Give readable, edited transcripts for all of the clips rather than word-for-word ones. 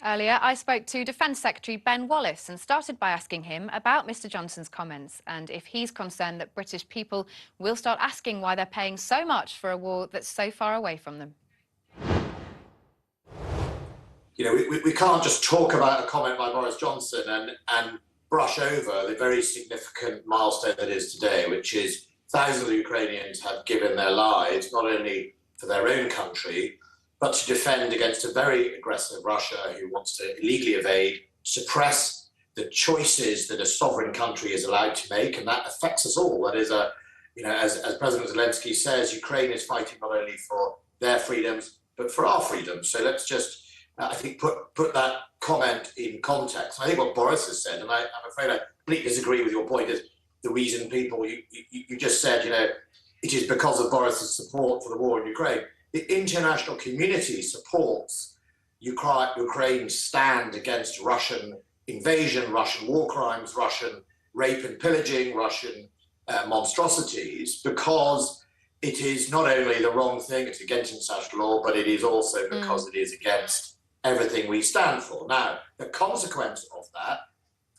Earlier, I spoke to Defence Secretary Ben Wallace and started by asking him about Mr Johnson's comments and if he's concerned that British people will start asking why they're paying so much for a war that's so far away from them. You know, we can't just talk about a comment by Boris Johnson and brush over the very significant milestone that is today, which is thousands of Ukrainians have given their lives, not only for their own country, but to defend against a very aggressive Russia who wants to illegally evade, suppress the choices that a sovereign country is allowed to make, and that affects us all. That is as President Zelensky says, Ukraine is fighting not only for their freedoms, but for our freedoms. So let's just, I think, put that comment in context. I think what Boris has said, and I'm afraid I completely disagree with your point, is the reason people, you just said, it is because of Boris's support for the war in Ukraine. The international community supports Ukraine's stand against Russian invasion, Russian war crimes, Russian rape and pillaging, Russian monstrosities, because it is not only the wrong thing, it's against international law, but it is also because it is against everything we stand for. Now, the consequence of that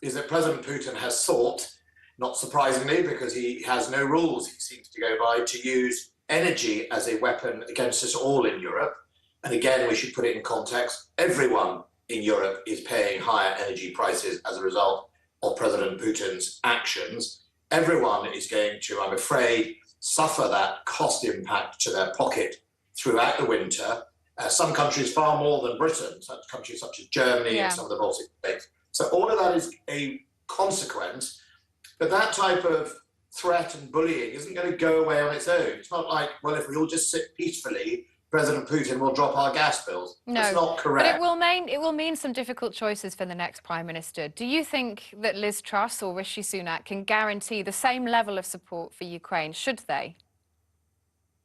is that President Putin has sought, not surprisingly, because he has no rules he seems to go by, to use energy as a weapon against us all in Europe. And again, we should put it in context. Everyone in Europe is paying higher energy prices as a result of President Putin's actions. Everyone is going to, I'm afraid, suffer that cost impact to their pocket throughout the winter. Some countries far more than Britain, such countries such as Germany and some of the Baltic states. So all of that is a consequence. But that type of threat and bullying isn't going to go away on its own. It's not like, well, if we all just sit peacefully, President Putin will drop our gas bills. No, that's not correct. But it will mean some difficult choices for the next Prime Minister. Do you think that Liz Truss or Rishi Sunak can guarantee the same level of support for Ukraine, should they?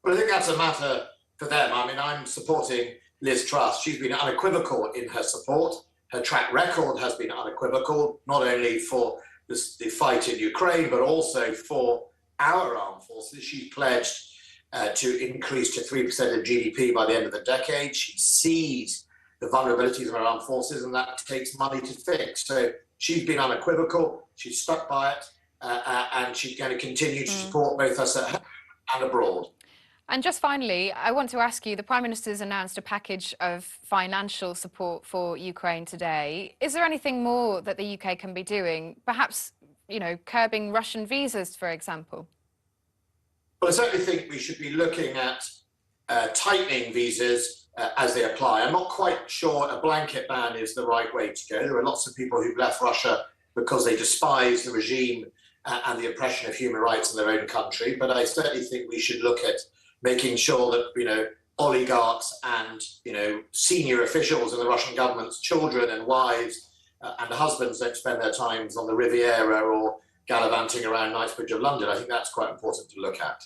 Well, I think that's a matter for them. I mean, I'm supporting Liz Truss. She's been unequivocal in her support. Her track record has been unequivocal, not only for the fight in Ukraine, but also for our armed forces. She pledged to increase to 3% of GDP by the end of the decade. She sees the vulnerabilities of our armed forces, and that takes money to fix. So she's been unequivocal, she's stuck by it, and she's going to continue to support both us at home and abroad. And just finally, I want to ask you, the Prime Minister's announced a package of financial support for Ukraine today. Is there anything more that the UK can be doing? Perhaps, curbing Russian visas, for example? Well, I certainly think we should be looking at tightening visas as they apply. I'm not quite sure a blanket ban is the right way to go. There are lots of people who've left Russia because they despise the regime and the oppression of human rights in their own country. But I certainly think we should look at making sure that, oligarchs and, senior officials in the Russian government's children and wives and husbands don't spend their times on the Riviera or gallivanting around Knightsbridge of London. I think that's quite important to look at.